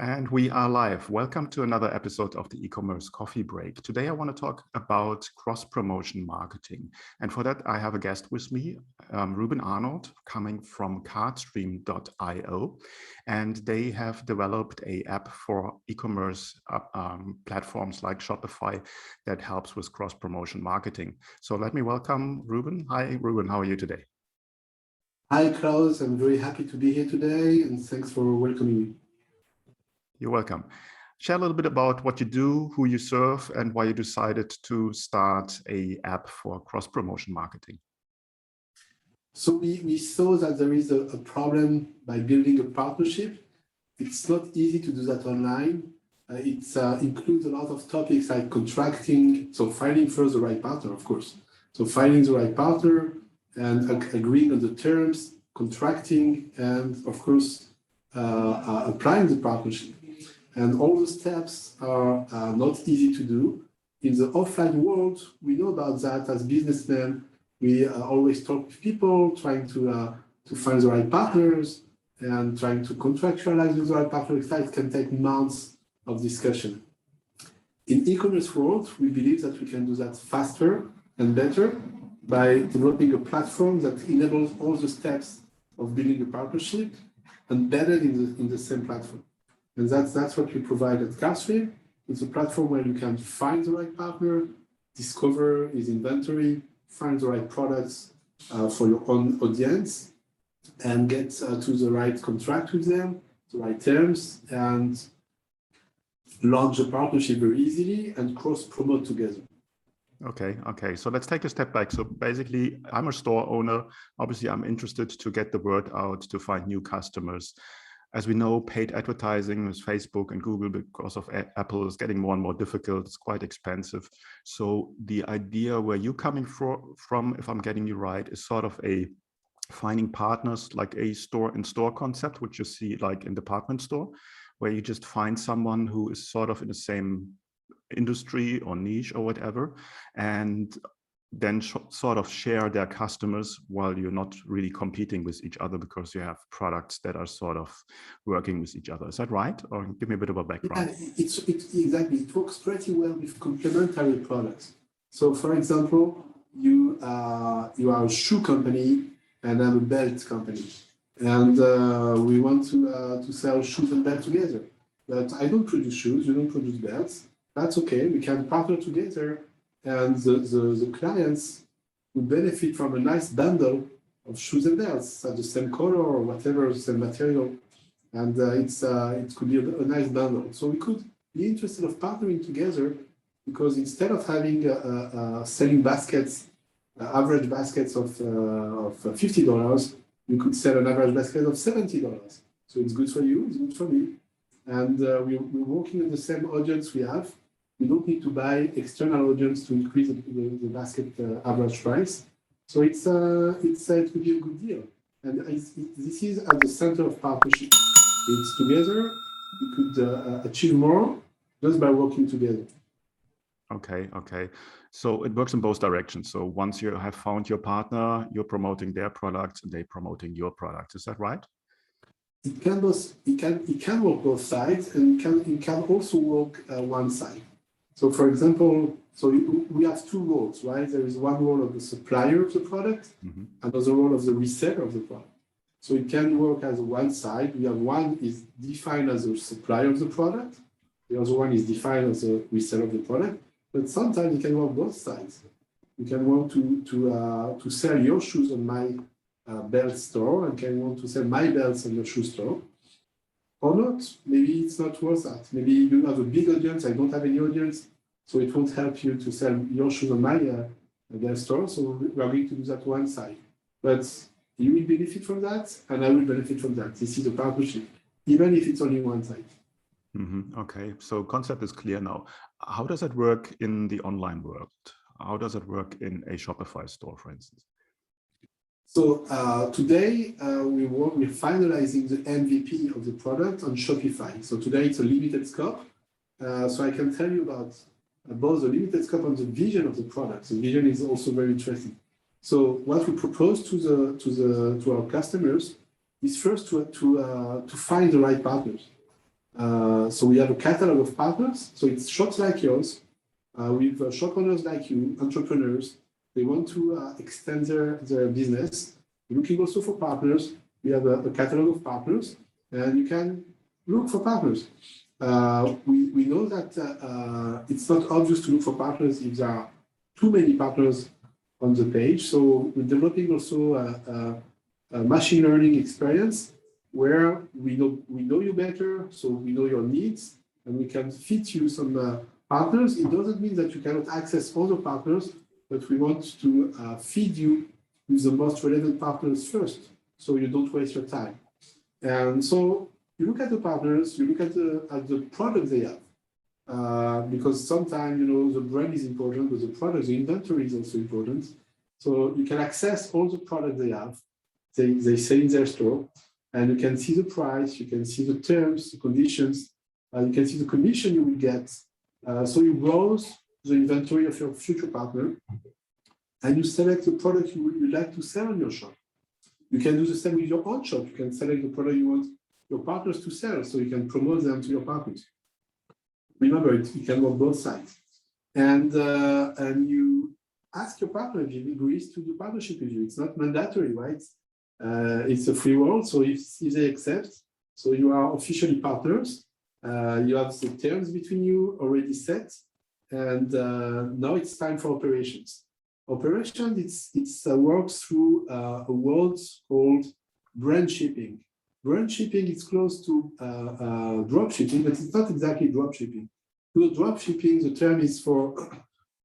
And we are live. Welcome to another episode of the e-commerce coffee break. Today, I want to talk about cross-promotion marketing. And for that, I have a guest with me, Ruben Arnold, coming from Cardstream.io. And they have developed an app for e-commerce platforms like Shopify that helps with cross-promotion marketing. So let me welcome Ruben. Hi, Ruben. How are you today? Hi, Klaus. I'm very happy to be here today, and thanks for welcoming me. You're welcome. Share a little bit about what you do, who you serve, and why you decided to start an app for cross-promotion marketing. So we saw that there is a problem by building a partnership. It's not easy to do that online. It includes a lot of topics like contracting, so finding first the right partner, of course. So finding the right partner and agreeing on the terms, contracting, and of course, applying the partnership. And all the steps are not easy to do. In the offline world, we know about that as businessmen. We always talk with people, trying to find the right partners and trying to contractualize with the right partners. It can take months of discussion. In e-commerce world, we believe that we can do that faster and better by developing a platform that enables all the steps of building a partnership embedded in the same platform. And that's what we provide at Cardstream. It's a platform where you can find the right partner, discover his inventory, find the right products for your own audience, and get to the right contract with them, the right terms, and launch a partnership very easily and cross-promote together. Okay. So let's take a step back. So basically, I'm a store owner. Obviously, I'm interested to get the word out to find new customers. As we know, paid advertising with Facebook and Google because of Apple is getting more and more difficult. It's quite expensive. So the idea where you're coming from, if I'm getting you right, is sort of a finding partners like a store-in-store concept, which you see like in department store, where you just find someone who is sort of in the same industry or niche or whatever, and then sort of share their customers while you're not really competing with each other because you have products that are sort of working with each other. Is that right? Or give me a bit of a background. Yeah, exactly. It works pretty well with complementary products. So for example, you are a shoe company and I'm a belt company. And we want to sell shoes and belts together. But I don't produce shoes, you don't produce belts. That's okay, we can partner together and the clients will benefit from a nice bundle of shoes and belts at the same color or whatever, the same material. And it could be a nice bundle. So we could be interested of partnering together because instead of having selling baskets, average baskets of $50, we could sell an average basket of $70. So it's good for you, it's good for me. And we're working on the same audience we have. We don't need to buy external audience to increase the basket average price. So it could be a good deal. And this is at the center of partnership. It's together, we could achieve more just by working together. Okay. So it works in both directions. So once you have found your partner, you're promoting their products and they're promoting your products. Is that right? It can work both sides, and it can also work one side. So for example, we have two roles, right? There is one role of the supplier of the product, another role of the reseller of the product. So it can work as one side. We have one is defined as a supplier of the product. The other one is defined as a reseller of the product. But sometimes it can work both sides. You can want to sell your shoes on my belt store and can want to sell my belts on your shoe store. Or not. Maybe it's not worth that. Maybe you have a big audience, I don't have any audience, so it won't help you to sell your shoes on my belt store. So we are going to do that one side. But you will benefit from that, and I will benefit from that. This is a partnership, even if it's only one side. Okay, so concept is clear now. How does it work in the online world? How does it work in a Shopify store, for instance? So today we're finalizing the MVP of the product on Shopify. So today it's a limited scope. So I can tell you about both the limited scope and the vision of the product. The vision is also very interesting. So what we propose to our customers is first to find the right partners. So we have a catalog of partners. So it's shops like yours, with shop owners like you, entrepreneurs. They want to extend their business. Looking also for partners. We have a catalog of partners, and you can look for partners. We know that it's not obvious to look for partners if there are too many partners on the page. So we're developing also a machine learning experience where we know you better, so we know your needs, and we can fit you some partners. It doesn't mean that you cannot access other partners, but we want to feed you with the most relevant partners first, so you don't waste your time. And so you look at the partners, you look at the product they have, because sometimes the brand is important, but the product, the inventory is also important. So you can access all the products they have, they sell in their store, and you can see the price, you can see the terms, the conditions, you can see the commission you will get. So you browse the inventory of your future partner, and you select the product you would like to sell in your shop. You can do the same with your own shop. You can select the product you want your partners to sell, so you can promote them to your partners. Remember, you can work both sides. And you ask your partner if he agrees to do partnership with you. It's not mandatory, right? It's a free world, so if they accept, so you are officially partners. You have the terms between you already set, and now it's time for operations. Operations, it's works through a word called brand shipping. Brand shipping is close to drop shipping, but it's not exactly drop shipping. To drop shipping, the term is for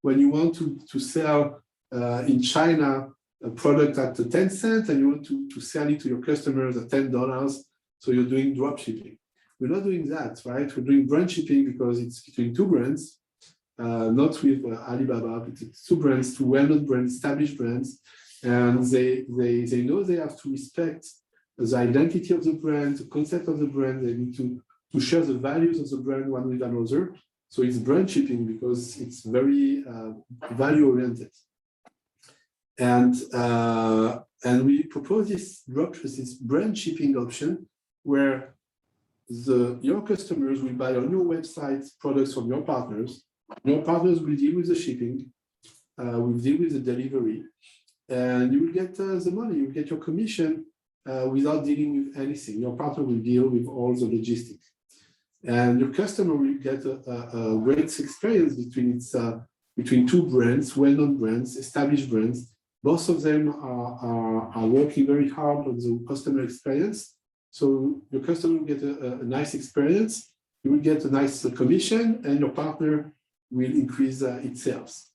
when you want to sell in China a product at 10 cents and you want to sell it to your customers at $10. So you're doing drop shipping. We're not doing that, right? We're doing brand shipping because it's between two brands, not with Alibaba, but it's two brands, two well-known brands, established brands, and they know they have to respect the identity of the brand, the concept of the brand. They need to share the values of the brand one with another. So it's brand shipping because it's very value-oriented. And we propose this brand shipping option where your customers will buy on your website products from your partners. Your partners will deal with the shipping, will deal with the delivery, and you will get the money. You will get your commission without dealing with anything. Your partner will deal with all the logistics, and your customer will get a great experience between two brands, well-known brands, established brands. Both of them are working very hard on the customer experience. So your customer will get a nice experience, you will get a nice commission, and your partner will increase its sales.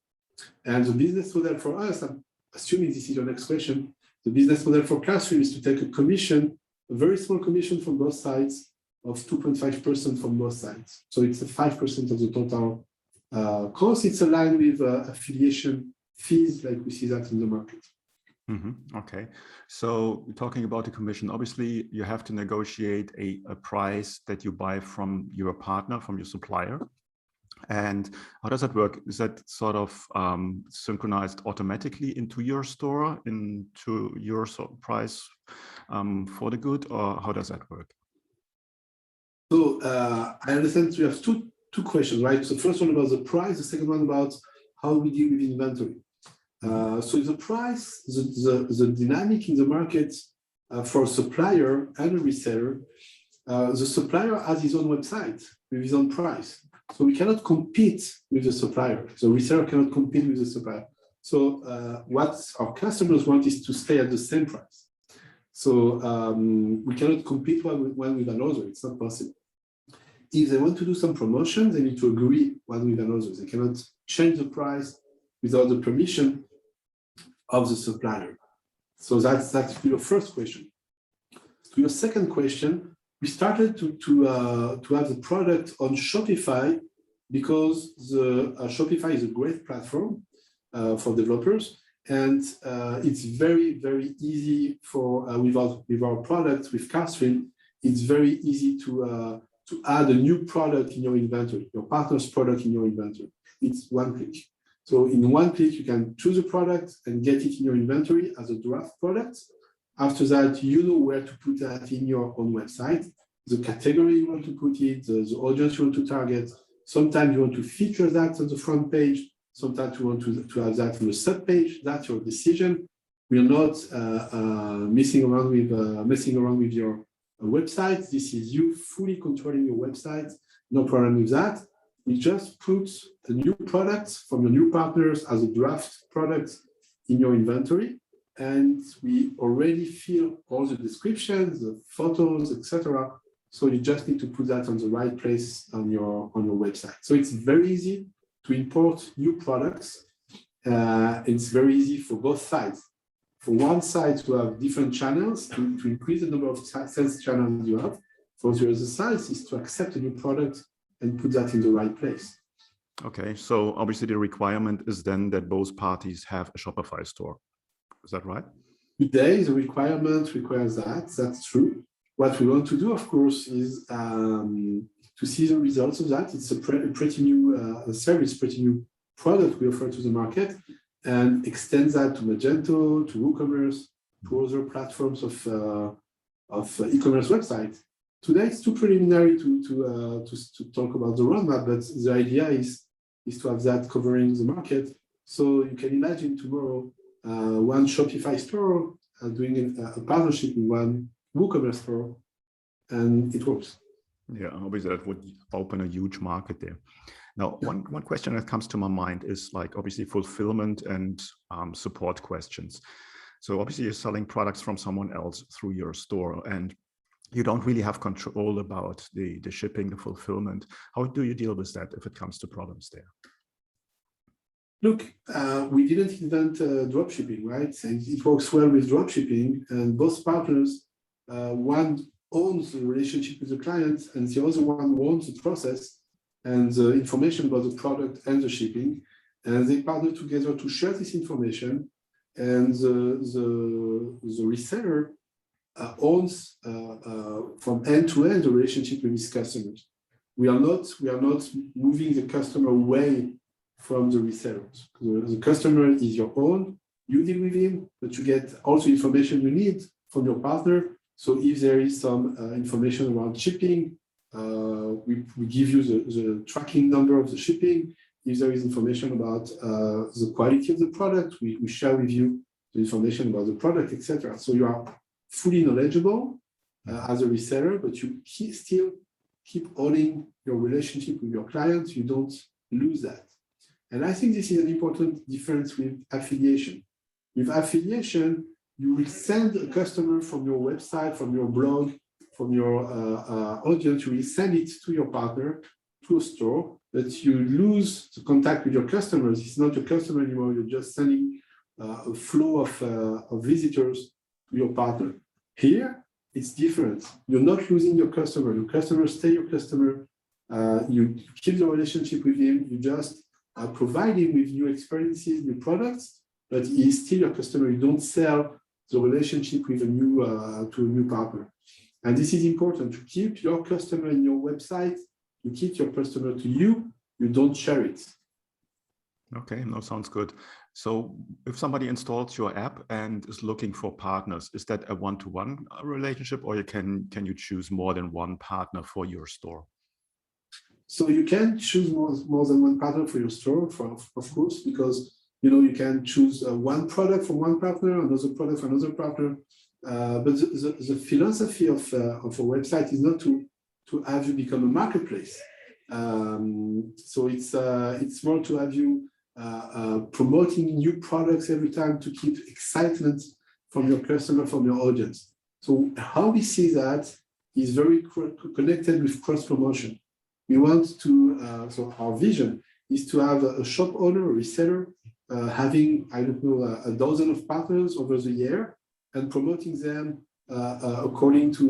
And the business model for us, I'm assuming this is your next question, the business model for Classfree is to take a commission, a very small commission from both sides of 2.5% from both sides. So it's a 5% of the total cost. It's aligned with affiliation fees like we see that in the market. Mm-hmm. Okay, so talking about the commission, obviously you have to negotiate a price that you buy from your partner, from your supplier. And how does that work? Is that sort of synchronized automatically into your store, into your price for the good, or how does that work? So I understand we have two questions, right? So the first one about the price, the second one about how we deal with inventory. So the price, the dynamic in the market for a supplier and a reseller, the supplier has his own website with his own price. So we cannot compete with the supplier. The reseller cannot compete with the supplier. So what our customers want is to stay at the same price. So we cannot compete one with another. It's not possible. If they want to do some promotion, they need to agree one with another. They cannot change the price without the permission of the supplier. So that's your first question. To your second question, we started to have the product on Shopify because Shopify is a great platform for developers, and it's very, very easy for with our products with Carstream. It's very easy to add a new product in your inventory, your partner's product in your inventory. It's one click. So in one click, you can choose a product and get it in your inventory as a draft product. After that, you know where to put that in your own website. the category you want to put it, the audience you want to target. Sometimes you want to feature that on the front page. Sometimes you want to have that on the sub page. That's your decision. We are not messing around with your website. This is you fully controlling your website. No problem with that. We just put the new products from your new partners as a draft product in your inventory, and we already fill all the descriptions, the photos, etc. So you just need to put that on the right place on your website. So it's very easy to import new products. It's very easy for both sides. For one side to have different channels to increase the number of sales channels you have. For the other side is to accept a new product and put that in the right place. Okay, so obviously the requirement is then that both parties have a Shopify store. Is that right? Today, the requirement requires that. That's true. What we want to do, of course, is to see the results of that. It's a pretty new service, pretty new product we offer to the market, and extend that to Magento, to WooCommerce, to other platforms of e-commerce websites. Today, it's too preliminary to talk about the roadmap, but the idea is to have that covering the market. So you can imagine tomorrow, one Shopify store doing a partnership with one WooCommerce store, and it works. Yeah, obviously that would open a huge market there. Now, one question that comes to my mind is like obviously fulfillment and support questions. So obviously you're selling products from someone else through your store, and you don't really have control about the shipping, the fulfillment. How do you deal with that if it comes to problems there? Look, we didn't invent dropshipping, right? And it works well with dropshipping, and both partners, one owns the relationship with the client, and the other one owns the process and the information about the product and the shipping. And they partner together to share this information, and the reseller owns from end to end the relationship with his customers. We are not moving the customer away from the resellers. The customer is your own. You deal with him, but you get all the information you need from your partner. So if there is some information around shipping, we give you the tracking number of the shipping. If there is information about the quality of the product, we share with you the information about the product, etc. So you are fully knowledgeable as a reseller, but you still keep owning your relationship with your clients. You don't lose that. And I think this is an important difference with affiliation. With affiliation, you will send a customer from your website, from your blog, from your audience, you will send it to your partner, to a store, but you lose the contact with your customers. It's not your customer anymore. You're just sending a flow of visitors to your partner. Here, it's different. You're not losing your customer. Your customer stay your customer. You keep the relationship with him. You just provide him with new experiences, new products, but he is still your customer. You don't sell the relationship with to a new partner. And this is important to keep your customer in your website. You keep your customer to you. You don't share it. Okay, no, sounds good. So if somebody installs your app and is looking for partners, is that a one-to-one relationship, or can you choose more than one partner for your store? So you can choose more than one partner for your store, of course, because you can choose one product from one partner, another product from another partner. But the philosophy of a website is not to have you become a marketplace. So it's more to have you promoting new products every time to keep excitement from your customer, from your audience. So how we see that is very connected with cross-promotion. We want to, so our vision is to have a shop owner, a reseller, having, I don't know, a dozen of partners over the year and promoting them according to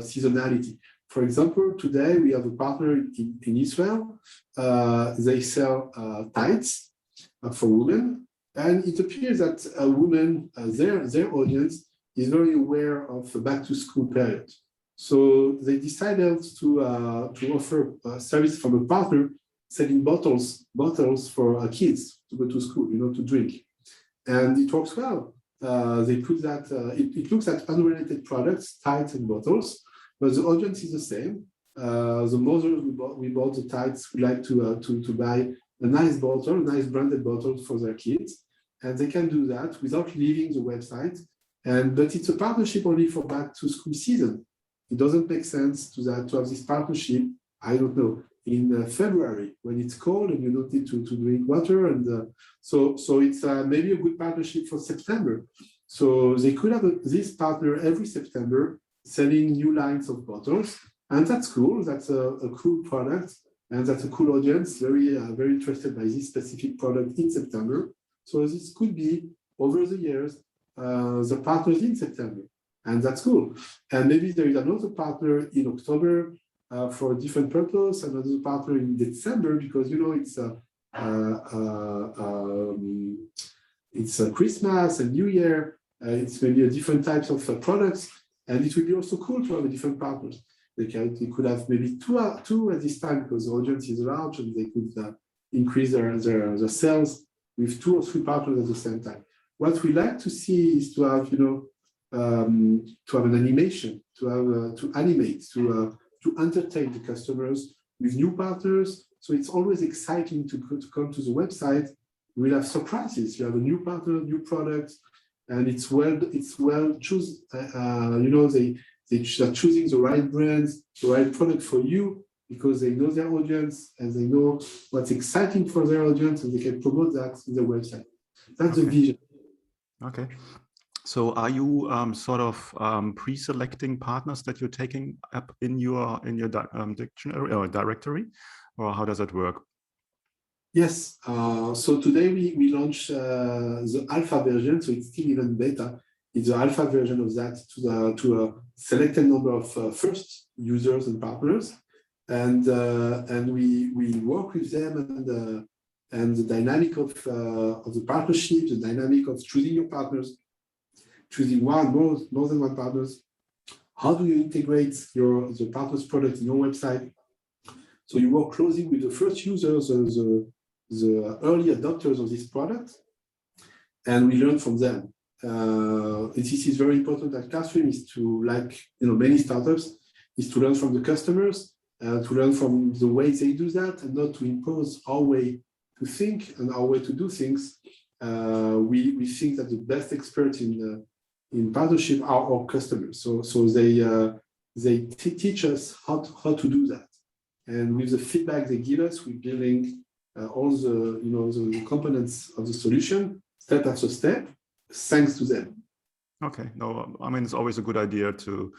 seasonality. For example, today we have a partner in Israel. They sell tights for women, and it appears that women, their audience is very aware of the back-to-school period. So they decided to offer a service from a partner selling bottles for kids to go to school, to drink, and it works well. They put that it looks at unrelated products, tights and bottles, but the audience is the same. The mothers we bought the tights, we like to buy a nice bottle, a nice branded bottle for their kids, and they can do that without leaving the website. But it's a partnership only for back to school season. It doesn't make sense to have this partnership, I don't know, in February when it's cold and you don't need to drink water. And so it's maybe a good partnership for September. So they could have this partner every September selling new lines of bottles. And that's cool. That's a cool product. And that's a cool audience, very interested by this specific product in September. So this could be, over the years, the partners in September. And that's cool. And maybe there is another partner in October for a different purpose, another partner in December, because, it's Christmas and New Year. It's maybe a different types of products. And it would be also cool to have a different partners. They could have maybe two at this time because the audience is large and they could increase their sales with 2 or 3 partners at the same time. What we like to see is to have, to have an animation, to animate, to entertain the customers with new partners. So it's always exciting to come to the website. We'll have surprises. You have a new partner, new product, and it's well choose. They are choosing the right brands, the right product for you because they know their audience and they know what's exciting for their audience and they can promote that in the website. That's the vision. Okay. So are you sort of pre-selecting partners that you're taking up in your dictionary or directory, or how does that work? Yes. So today we launched the alpha version, so it's still even beta. It's the alpha version of that to a selected number of first users and partners, and we work with them and the dynamic of the partnership, the dynamic of choosing your partners, choosing more than one partners. How do you integrate the partner's product in your website? So you work closely with the first users, the early adopters of this product, and we learn from them. This is very important at Cardstream, is to, like many startups, is to learn from the customers, to learn from the way they do that, and not to impose our way to think and our way to do things. We think that the best experts in partnership are our customers. So they teach us how to do that, and with the feedback they give us, we're building all the components of the solution step after step, thanks to them. Okay. No, I mean, it's always a good idea to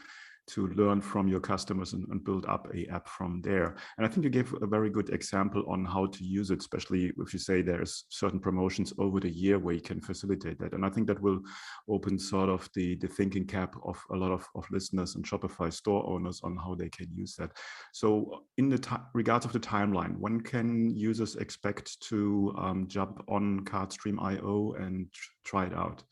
learn from your customers and build up an app from there. And I think you gave a very good example on how to use it, especially if you say there's certain promotions over the year where you can facilitate that. And I think that will open sort of the thinking cap of a lot of listeners and Shopify store owners on how they can use that. So in the regards of the timeline, when can users expect to jump on Cardstream.io and try it out?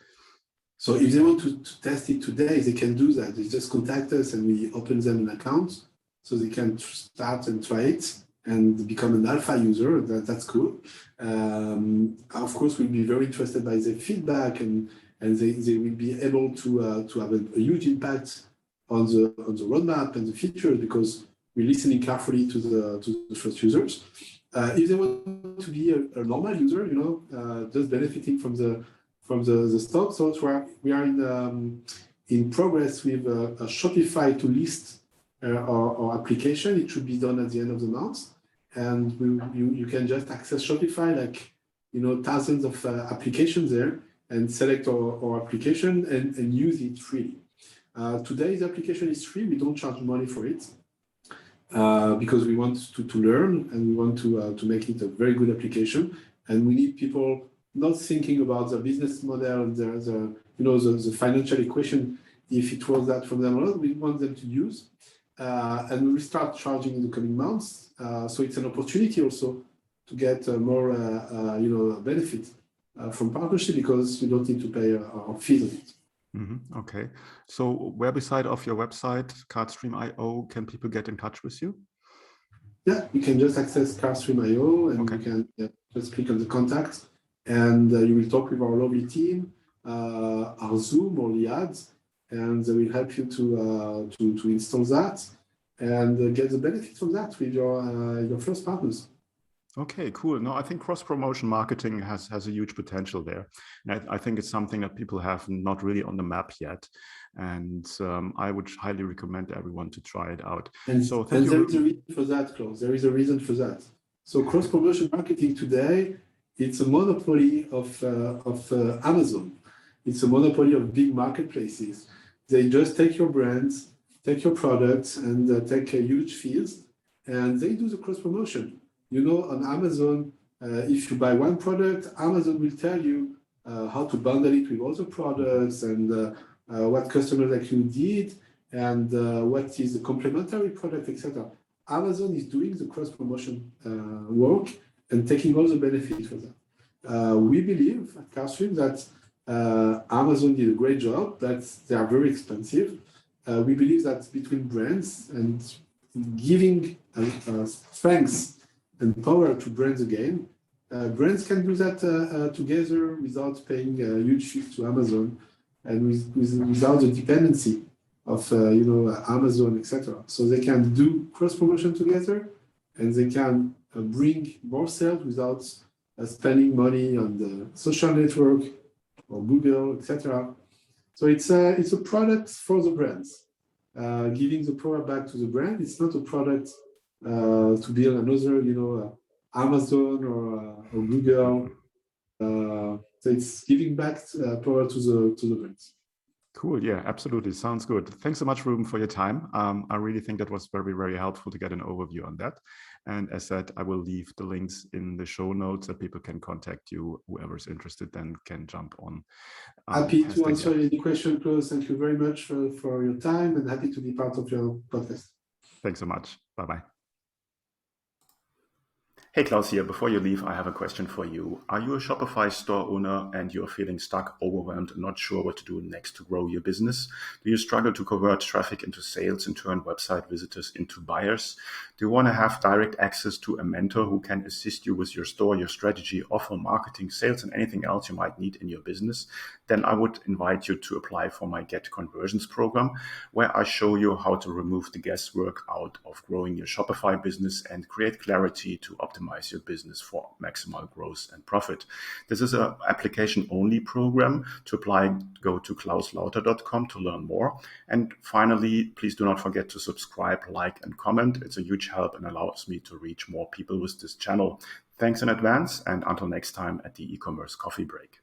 So if they want to test it today, they can do that. They just contact us and we open them an account so they can start and try it and become an alpha user. That's cool. Of course, we'll be very interested by their feedback and they will be able to have a huge impact on the roadmap and the features because we're listening carefully to the first users. If they want to be a normal user, just benefiting from the stock. So we are in progress with a Shopify to list our application. It should be done at the end of the month, and you can just access Shopify, like thousands of applications there, and select our application and use it freely. Today the application is free. We don't charge money for it because we want to learn and we want to make it a very good application, and we need people not thinking about the business model, the financial equation, if it was that from them or not. We want them to use, and we will start charging in the coming months. So it's an opportunity also to get more, benefit from partnership because you don't need to pay a fee on it. Mm-hmm. Okay. So where beside of your website, Cardstream.io, can people get in touch with you? Yeah, you can just access Cardstream.io and you can just click on the contact. And you will talk with our lovely team, our Zoom or the ads, and they will help you to install that and get the benefit from that with your first partners. Okay, cool. No, I think cross-promotion marketing has a huge potential there. And I think it's something that people have not really on the map yet. And I would highly recommend everyone to try it out. And so there is a reason for that, Klaus. There is a reason for that. So cross-promotion marketing today, it's a monopoly of Amazon. It's a monopoly of big marketplaces. They just take your brands, take your products, and take huge fees, and they do the cross-promotion. You know, on Amazon, if you buy one product, Amazon will tell you how to bundle it with other products and what customer like you did and what is the complementary product, etc. Amazon is doing the cross-promotion work and taking all the benefits for that. We believe at Carstream that Amazon did a great job, but they are very expensive. We believe that between brands and giving strength and power to brands again, brands can do that together without paying huge fees to Amazon and without the dependency of Amazon, etc. So they can do cross promotion together, and they can bring more sales without spending money on the social network or Google, etc. So it's a product for the brands, giving the power back to the brand. It's not a product to build another, Amazon or Google. So it's giving back power to the brands. Cool. Yeah, absolutely. Sounds good. Thanks so much, Ruben, for your time. I really think that was very, very helpful to get an overview on that. And as said, I will leave the links in the show notes that people can contact you. Whoever's interested then can jump on. Happy to answer any question, Klaus. Thank you very much for your time and happy to be part of your podcast. Thanks so much. Bye-bye. Hey, Klaus here. Before you leave, I have a question for you. Are you a Shopify store owner and you're feeling stuck, overwhelmed, and not sure what to do next to grow your business? Do you struggle to convert traffic into sales and turn website visitors into buyers? Do you want to have direct access to a mentor who can assist you with your store, your strategy, offer, marketing, sales, and anything else you might need in your business? Then I would invite you to apply for my Get Conversions program, where I show you how to remove the guesswork out of growing your Shopify business and create clarity to optimize your business for maximal growth and profit. This is an application-only program. To apply, go to klauslauter.com to learn more. And finally, please do not forget to subscribe, like, and comment. It's a huge help and allows me to reach more people with this channel. Thanks in advance, and until next time at the e-commerce coffee break.